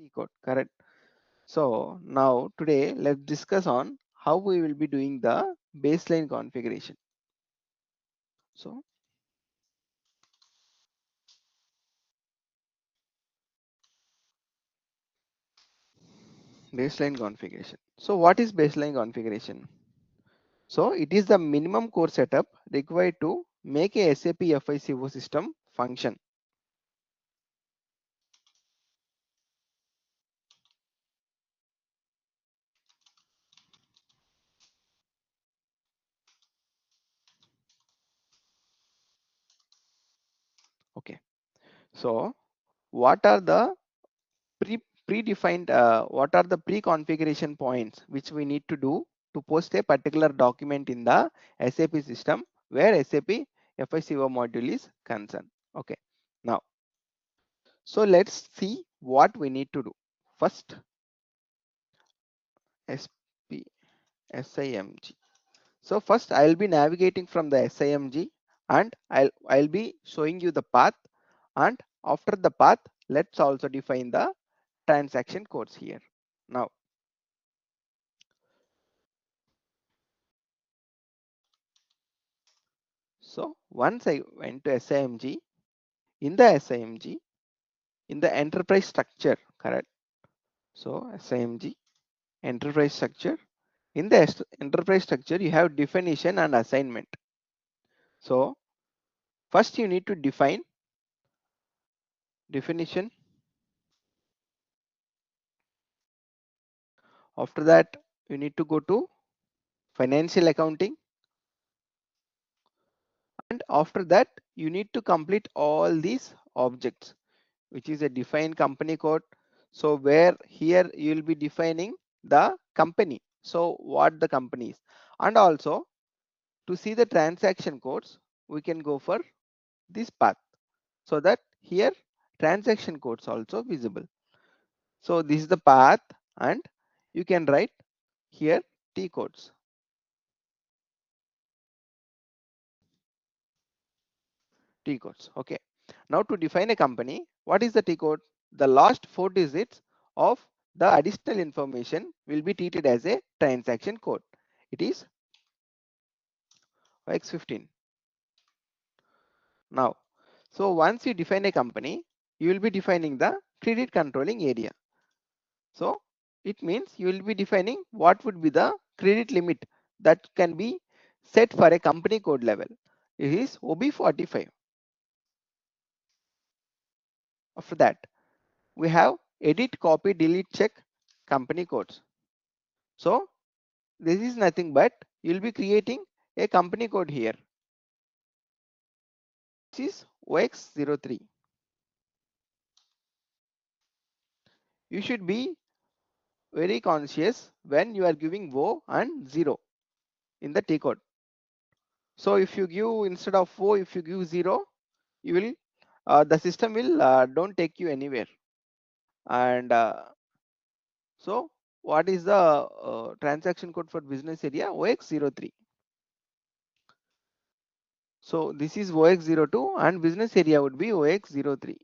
T code, correct. So now today let's discuss on how we will be doing the baseline configuration. So baseline configuration. So what is baseline configuration? So it is the minimum core setup required to make a SAP FICO system function. Okay. So what are the predefined what are the pre-configuration points which we need to do to post a particular document in the SAP system where SAP FICO module is concerned. Okay, now so let's see what we need to do. First, SP SIMG. So first I'll be navigating from the SIMG and I'll be showing you the path, and after the path let's also define the transaction codes here. Now so once I went to SIMG, in the SIMG, in the enterprise structure, correct? So SIMG, enterprise structure. In the enterprise structure, you have definition and assignment. So first you need to define definition. After that, you need to go to financial accounting. And after that, you need to complete all these objects, which is a defined company code. So where here you will be defining the company. So what the company is. And also to see the transaction codes, we can go for this path so that here transaction codes also visible. So this is the path, and you can write here T codes. T codes. Okay. Now to define a company, what is the T code? The last 4 digits of the additional information will be treated as a transaction code. It is X15. Now, so once you define a company, you will be defining the credit controlling area. So it means you will be defining what would be the credit limit that can be set for a company code level. It is OB45. After that, we have edit, copy, delete, check company codes. So this is nothing but you will be creating a company code here. This is OX03. You should be very conscious when you are giving O and 0 in the T code. So if you give instead of O, if you give 0, you will the system will don't take you anywhere. And so what is the transaction code for business area? OX03. So this is OX02 and business area would be OX03.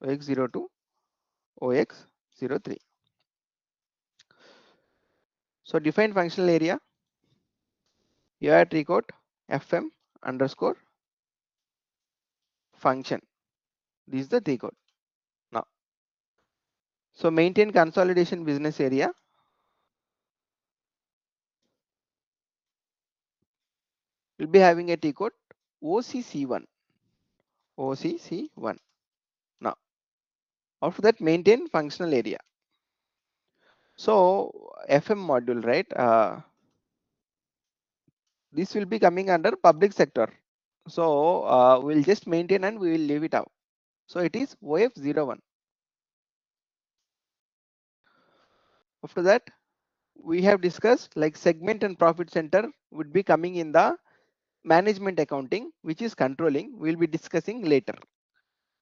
OX02, OX03. So define functional area. Here tree code FM underscore function. This is the tree code. Now, so maintain consolidation business area. Will be having a T code OCC1. OCC1. Now, after that, maintain functional area. So FM module, right? This will be coming under public sector. So we'll just maintain and we will leave it out. So it is OF01. After that, we have discussed like segment and profit center would be coming in the management accounting, which is controlling. We'll be discussing later.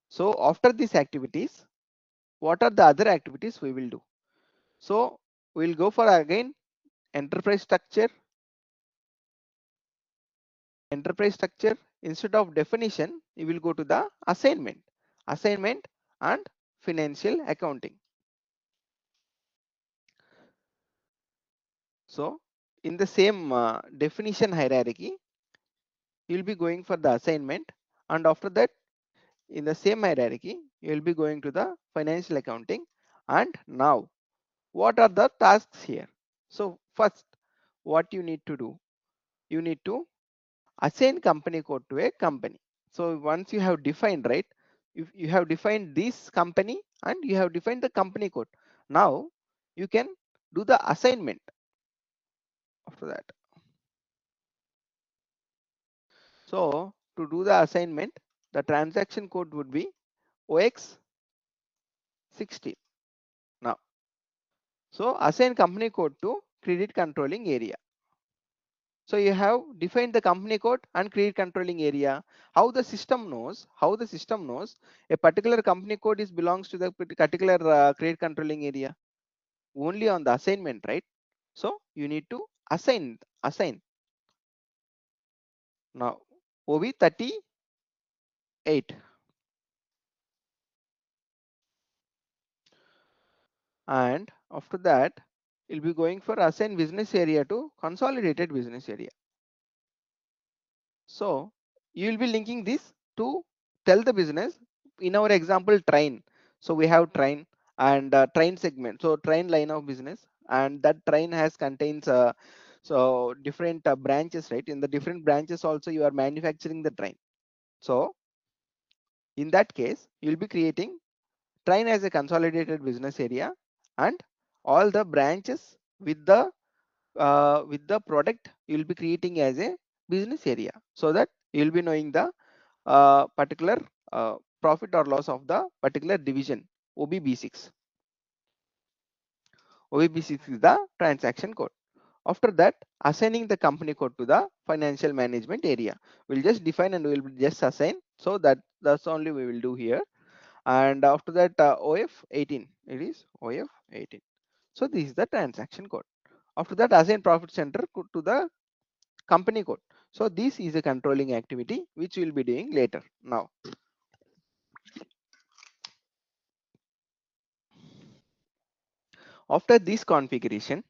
So after these activities, what are the other activities we will do? So we'll go for again enterprise structure. Enterprise structure, instead of definition, you will go to the assignment. Assignment and financial accounting. So in the same definition hierarchy, you will be going for the assignment, and after that in the same hierarchy you will be going to the financial accounting. And now what are the tasks here? So first, what you need to do, you need to assign company code to a company. So once you have defined, right, if you have defined this company and you have defined the company code, now you can do the assignment after that. So to do the assignment, the transaction code would be OX16. Now, so assign company code to credit controlling area. So you have defined the company code and credit controlling area. How the system knows a particular company code is belongs to the particular credit controlling area? Only on the assignment, right? So you need to assign. Now OB38, and after that you'll be going for assign business area to consolidated business area. So you will be linking this to tell the business. In our example, train. So we have train and train segment. So train line of business, and that train has contains so different branches, right? In the different branches also you are manufacturing the train. So in that case, you'll be creating train as a consolidated business area, and all the branches with the product you'll be creating as a business area, so that you'll be knowing the particular profit or loss of the particular division. OBB6. OBB6 is the transaction code. After that, assigning the company code to the financial management area. We'll just define and we'll just assign. So that's only we will do here. And after that, OF18. It is OF18. So this is the transaction code. After that, assign profit center to the company code. So this is a controlling activity which we'll be doing later. Now, after this configuration,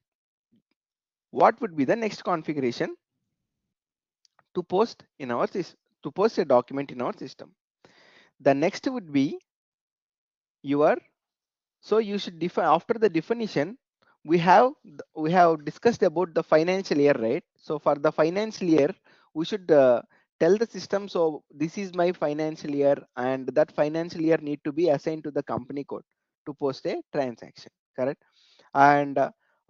what would be the next configuration to post in our to post a document in our system? The next would be your, so you should define, after the definition we have discussed about the financial year, right? So for the financial year we should tell the system, so this is my financial year, and that financial year need to be assigned to the company code to post a transaction, correct? And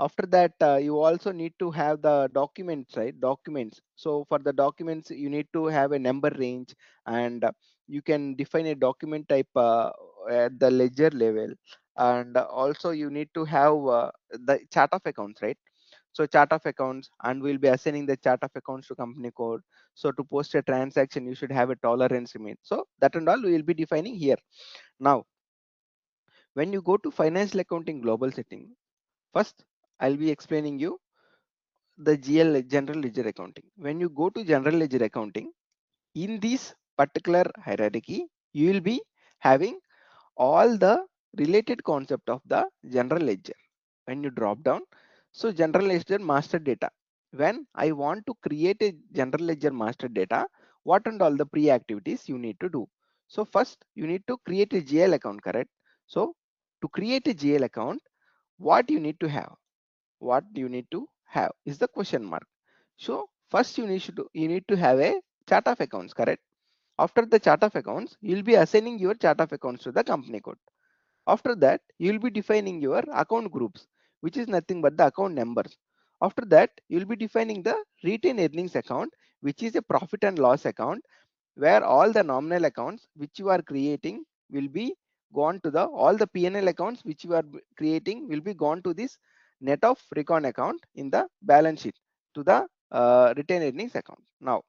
after that you also need to have the documents, right? Documents. So for the documents you need to have a number range, and you can define a document type at the ledger level. And also you need to have the chart of accounts, right? So chart of accounts, and we'll be assigning the chart of accounts to company code. So to post a transaction you should have a tolerance limit. So that and all we will be defining here. Now when you go to financial accounting global setting, first I'll be explaining you the general ledger accounting. When you go to general ledger accounting, in this particular hierarchy, you will be having all the related concept of the general ledger. When you drop down, so general ledger master data. When I want to create a general ledger master data, what and all the pre-activities you need to do? So first you need to create a GL account, correct? So to create a GL account, what you need to have? What you need to have is the question mark. So first you need to have a chart of accounts, correct? After the chart of accounts, you'll be assigning your chart of accounts to the company code. After that, you'll be defining your account groups, which is nothing but the account numbers. After that, you'll be defining the retained earnings account, which is a profit and loss account, where all the nominal accounts which you are creating will be gone to the, all the P&L accounts which you are creating will be gone to this net of recon account in the balance sheet to the retained earnings account. Now,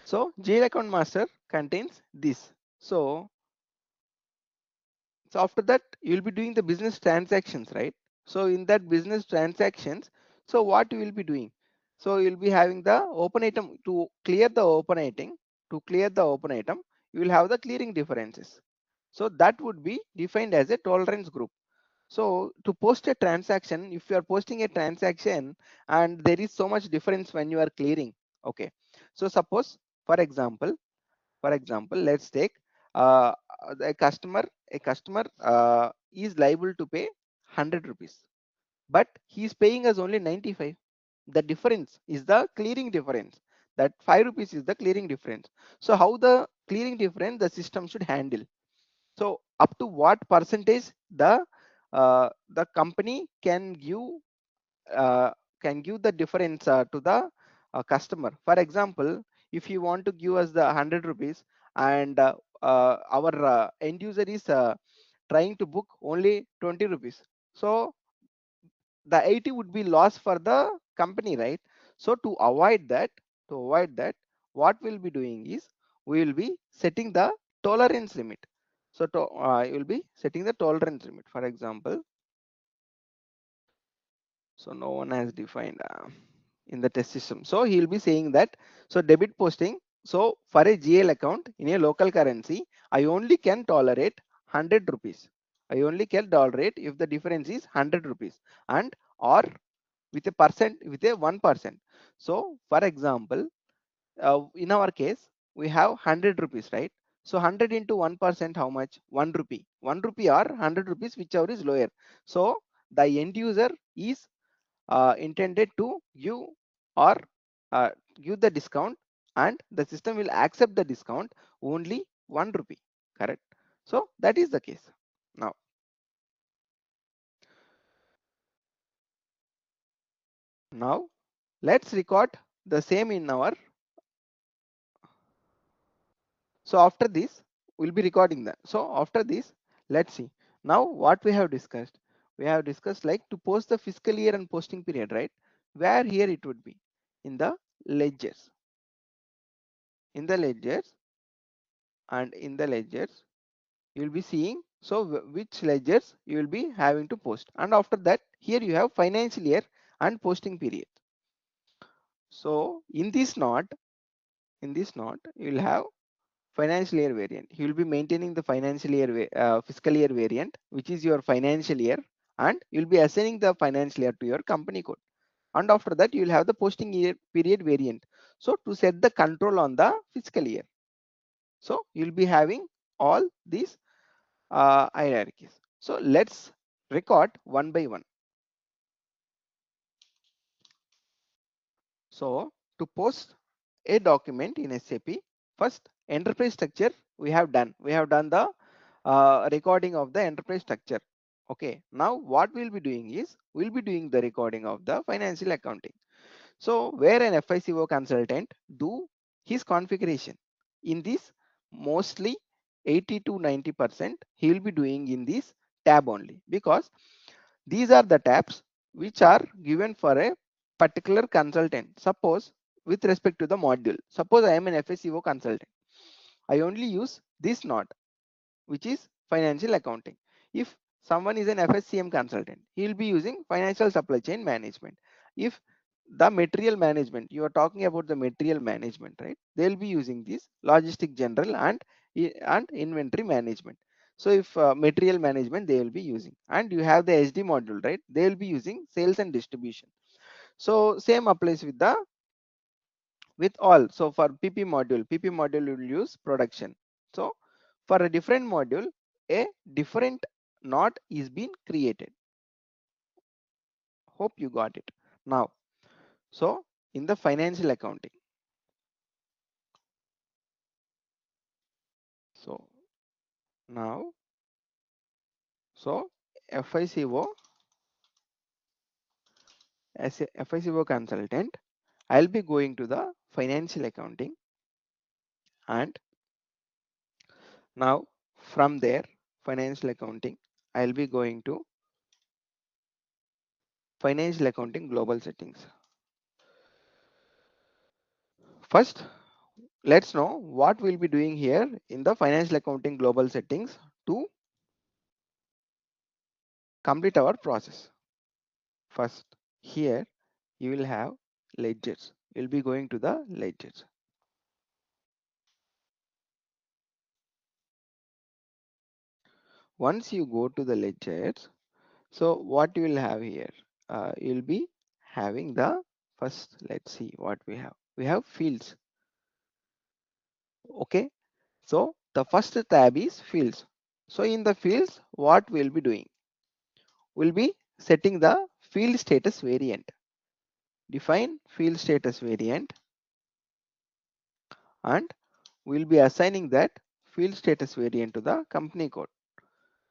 so GL account master contains this. So so after that you'll be doing the business transactions, right? So in that business transactions, so what you will be doing, so you'll be having the open item. To clear the open item, you will have the clearing differences. So that would be defined as a tolerance group. So to post a transaction, if you are posting a transaction and there is so much difference when you are clearing. Okay. So suppose, for example, let's take uh, a customer, is liable to pay 100 rupees, but he is paying us only 95. The difference is the clearing difference. That 5 rupees is the clearing difference. So how the clearing difference the system should handle? So up to what percentage the company uh, can give the difference to the customer. For example, if you want to give us the 100 rupees and our end user is trying to book only 20 rupees, so the 80 would be loss for the company, right? So to avoid that, what we'll be doing is we will be setting the tolerance limit. So you will be setting the tolerance limit. For example, so no one has defined in the test system. So he will be saying that, so debit posting. So for a GL account in a local currency, I only can tolerate 100 rupees. I only can tolerate if the difference is 100 rupees and or with a percent, with a 1%. So for example, in our case, we have 100 rupees, right? So 100 into 1%, how much? 1 rupee. 1 rupee or 100 rupees, whichever is lower. So the end user is intended to give or uh, give the discount, and the system will accept the discount only 1 rupee, correct? So that is the case. Now let's record the same in our. So after this, we'll be recording that. So after this, let's see. Now what we have discussed. We have discussed like to post the fiscal year and posting period, right? Where here it would be in the ledgers. In the ledgers and in the ledgers, you'll be seeing so which ledgers you will be having to post. And after that, here you have financial year and posting period. So in this knot, you'll have financial year variant. You will be maintaining the financial year fiscal year variant, which is your financial year, and you'll be assigning the financial year to your company code. And after that, you will have the posting year period variant. So to set the control on the fiscal year. So you'll be having all these hierarchies. So let's record one by one. So to post a document in SAP, first enterprise structure we have done. We have done the recording of the enterprise structure. Okay, now what we'll be doing is we'll be doing the recording of the financial accounting. So where an FICO consultant do his configuration in this, mostly 80 to 90% he will be doing in this tab only, because these are the tabs which are given for a particular consultant. Suppose with respect to the module, suppose I am an FICO consultant, I only use this node, which is financial accounting. If someone is an FSCM consultant, he will be using financial supply chain management. If the material management, you are talking about the material management, right? They'll be using this logistic general and inventory management. So if material management they will be using, and you have the SD module, right? They will be using sales and distribution. So same applies with the with all. So for PP module will use production. So for a different module, a different knot is being created. Hope you got it. Now, so in the financial accounting, so now, so FICO, as a FICO consultant, I'll be going to the financial accounting, and now from there, financial accounting, I'll be going to financial accounting global settings. First, let's know what we'll be doing here in the financial accounting global settings to complete our process. First, here you will have ledgers. You'll be going to the ledgers. Once you go to the ledgers, so what you will have here, you'll be having the first, let's see what we have. We have fields. Okay, so the first tab is fields. So in the fields, what we'll be doing, we'll be setting the field status variant. Define field status variant, and we'll be assigning that field status variant to the company code.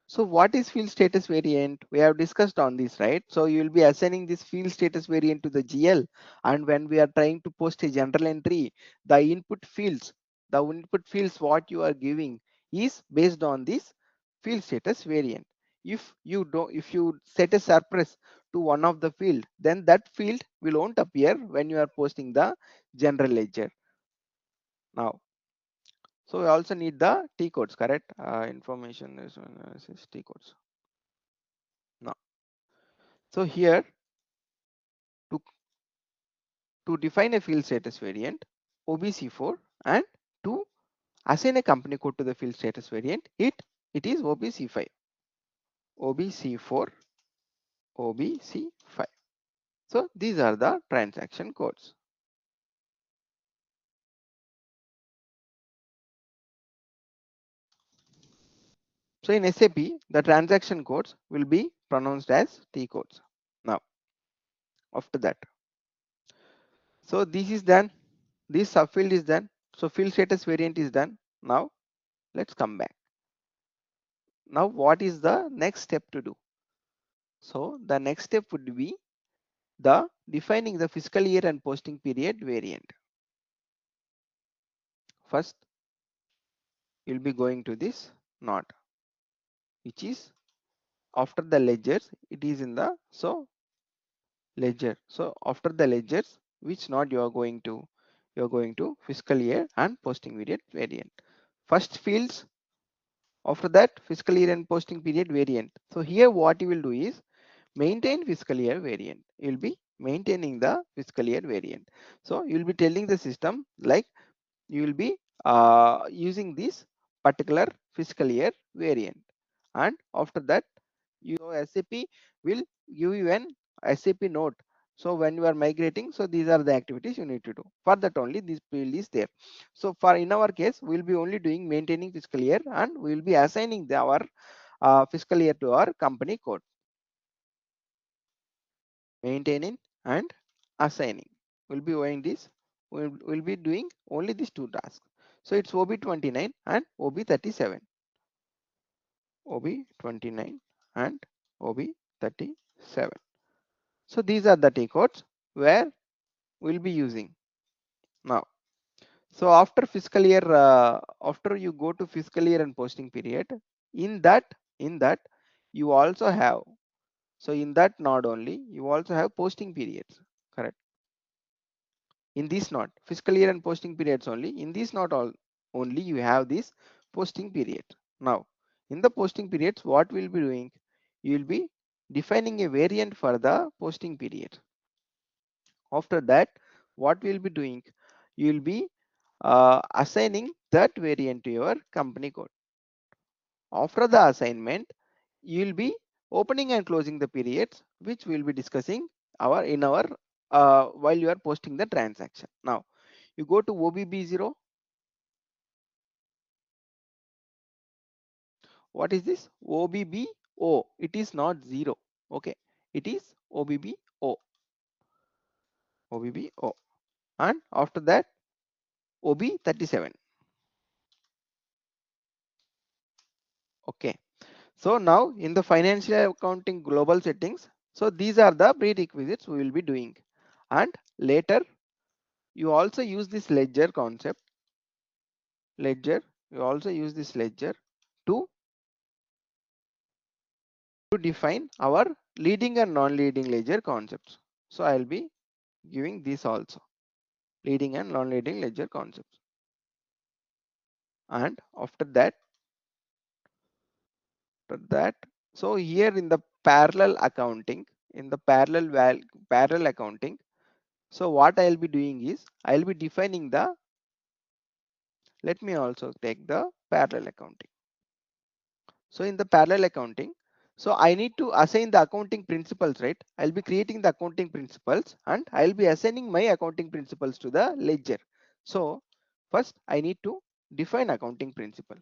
So what is field status variant? We have discussed on this, right? So you will be assigning this field status variant to the GL, and when we are trying to post a general entry, the input fields what you are giving is based on this field status variant. If you set a suppress to one of the field, then that field will won't appear when you are posting the general ledger. Now, so we also need the T codes, correct? Information is T codes. Now, so here to define a field status variant, OBC4, and to assign a company code to the field status variant, it is OBC5, OBC4, OBC5. So these are the transaction codes. So in SAP, the transaction codes will be pronounced as T codes. Now, after that, so this is done. This subfield is done. So field status variant is done. Now let's come back. Now what is the next step to do? So the next step would be the defining the fiscal year and posting period variant. First, you'll be going to this node, which is after the ledgers. It is in the ledger. So after the ledgers, which node you are going to? You are going to fiscal year and posting period variant. First fields. After that, fiscal year and posting period variant. So here, what you will do is maintain fiscal year variant. You will be maintaining the fiscal year variant. So you will be telling the system like you will be using this particular fiscal year variant, and after that SAP will give you an SAP note. So when you are migrating, so these are the activities you need to do. For that only this field is there. So for in our case, we will be only doing maintaining fiscal year, and we will be assigning our fiscal year to our company code. Maintaining and assigning. We'll be doing this. We'll be doing only these two tasks. So it's OB29 and OB37. OB29 and OB37. So these are the T codes where we'll be using now. So after fiscal year, after you go to fiscal year and posting period, in that you also have, so in that node only you also have posting periods, correct? In this node, fiscal year and posting periods only. In this node only you have this posting period. Now, in the posting periods, what we'll be doing? You will be defining a variant for the posting period. After that, what we'll be doing? You will be assigning that variant to your company code. After the assignment, you will be opening and closing the periods, which we'll be discussing in our while you are posting the transaction. Now, you go to OBB0. What is this? OBBO. It is not 0. Okay. It is OBBO. OBBO. And after that, OB37. Okay. So now in the financial accounting global settings, so these are the prerequisites we will be doing. And later, you also use this ledger concept. Ledger. You also use this ledger to define our leading and non-leading ledger concepts. So I'll be giving this also, leading and non-leading ledger concepts. And after that, so here in the parallel accounting, in the parallel accounting, so what I'll be doing is I'll be defining the, let me also take the parallel accounting. So in the parallel accounting, so I need to assign the accounting principles, right? I'll be creating the accounting principles and I'll be assigning my accounting principles to the ledger. So first I need to define accounting principle.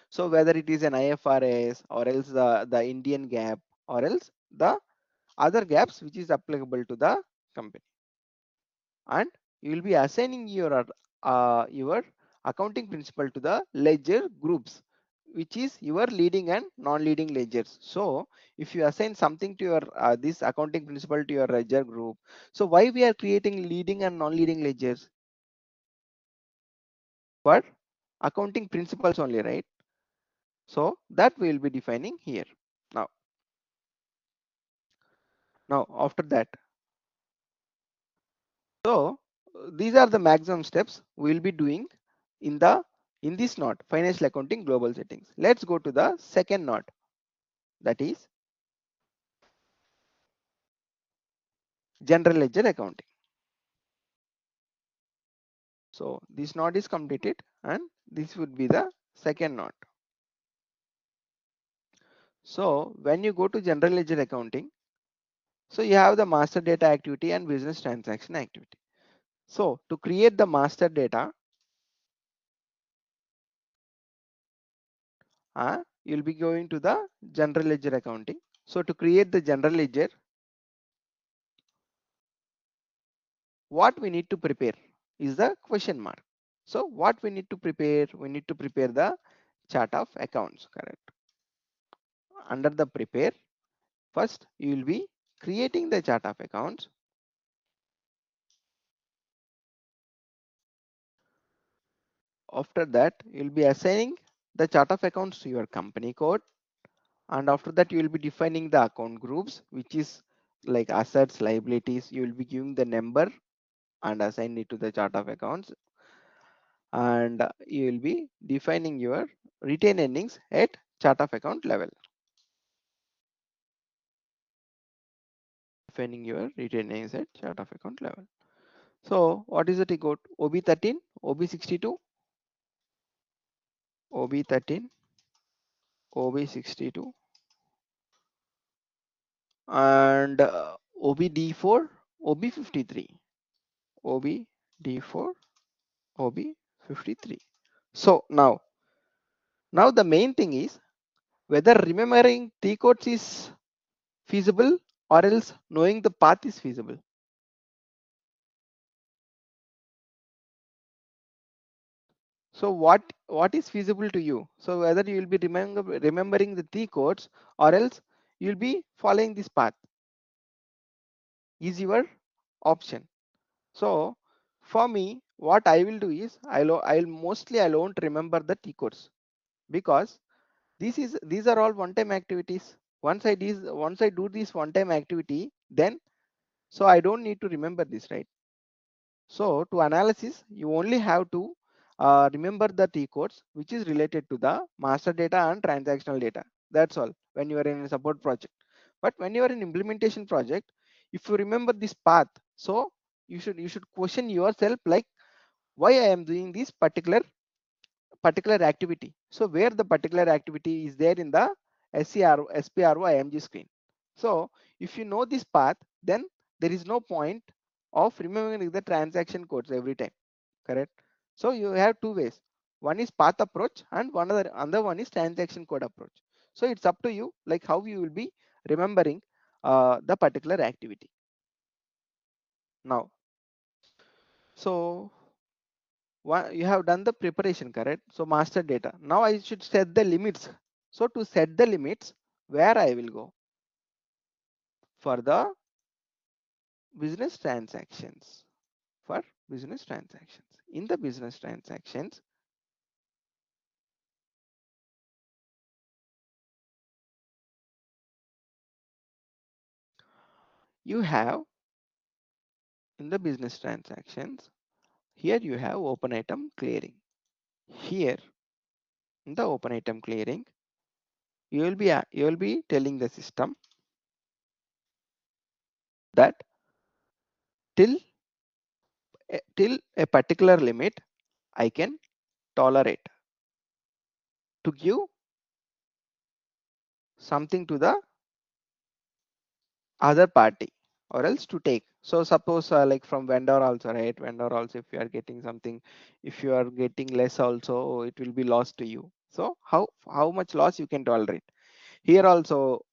So whether it is an IFRS or else the Indian gap or else the other gaps which is applicable to the company, and you will be assigning your accounting principle to the ledger groups, which is your leading and non-leading ledgers. So if you assign something to your this accounting principle to your ledger group, so why we are creating leading and non-leading ledgers? For accounting principles only, right? So that we will be defining here. Now after that, so these are the maximum steps we will be doing in this knot, financial accounting global settings. Let's go to the second knot, that is general ledger accounting. So this knot is completed and this would be the second knot. So when you go to general ledger accounting, so you have the master data activity and business transaction activity. So to create the master data, you'll be going to the general ledger accounting. So to create the general ledger, what we need to prepare is the question mark. So what we need to prepare? We need to prepare the chart of accounts, correct? Under the prepare, first you will be creating the chart of accounts. After that, you will be assigning the chart of accounts to your company code. And after that, you will be defining the account groups, which is like assets, liabilities. You will be giving the number and assign it to the chart of accounts. And you will be defining your retained earnings at chart of account level. Defining your retained earnings at chart of account level. So what is the T code? OB13, OB62, OB13, OB62, and OBD4, OB53, OBD4, OB53. So now the main thing is whether remembering T codes is feasible or else knowing the path is feasible. So what is feasible to you? So whether you will be remembering the T codes or else you will be following this path is your option. So for me, what I will do is I won't remember the T codes, because these are all one-time activities. Once I do this one-time activity, then so I don't need to remember this, right? So to analysis, you only have to remember the T codes which is related to the master data and transactional data. That's all when you are in a support project. But when you are in implementation project, if you remember this path, so you should question yourself like why I am doing this particular activity. So where the particular activity is there in the SPRO IMG screen. So if you know this path, then there is no point of remembering the transaction codes every time, correct? So you have two ways. One is path approach and another one is transaction code approach. So it's up to you like how you will be remembering the particular activity. Now, so you have done the preparation, correct? So master data. Now I should set the limits. So to set the limits, where I will go for the business transactions. For business transactions. In the business transactions, you have in the business transactions, here you have open item clearing. Here in the open item clearing, you will be telling the system that till till a particular limit I can tolerate to give something to the other party or else to take. So suppose like from vendor also, right? Vendor also, if you are getting something, if you are getting less also, it will be lost to you. So how much loss you can tolerate? Here also,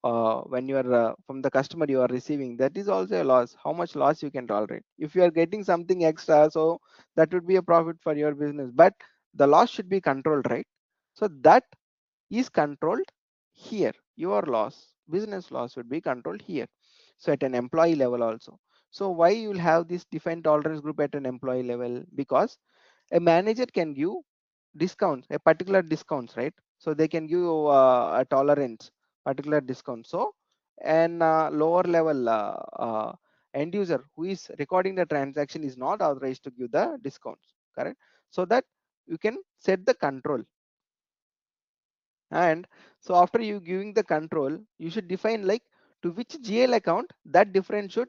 when you are from the customer you are receiving, that is also a loss. How much loss you can tolerate? If you are getting something extra, so that would be a profit for your business, but the loss should be controlled, right? So that is controlled here. Your loss, business loss, would be controlled here. So at an employee level also. So why you will have this defined tolerance group at an employee level? Because a manager can give discounts, a particular discounts, right? So they can give a tolerance, particular discount. So an lower level end user who is recording the transaction is not authorized to give the discounts, correct? So that you can set the control. And so after you giving the control, you should define like to which GL account that difference should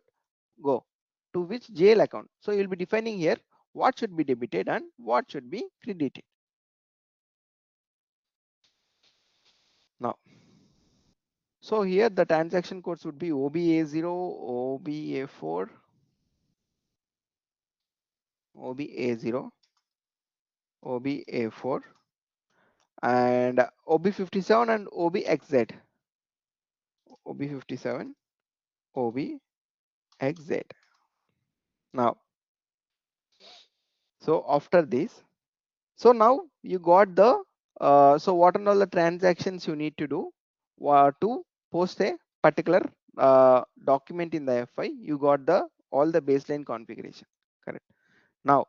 go, to which GL account. So you'll be defining here what should be debited and what should be credited. Now, so here the transaction codes would be OBA0, OBA4, OBA0, OBA4, and OB57 and OBXZ, OB57, OBXZ. Now, so after this, so now you got the so what are all the transactions you need to do to post a particular document in the FI. You got the all the baseline configuration, correct? Now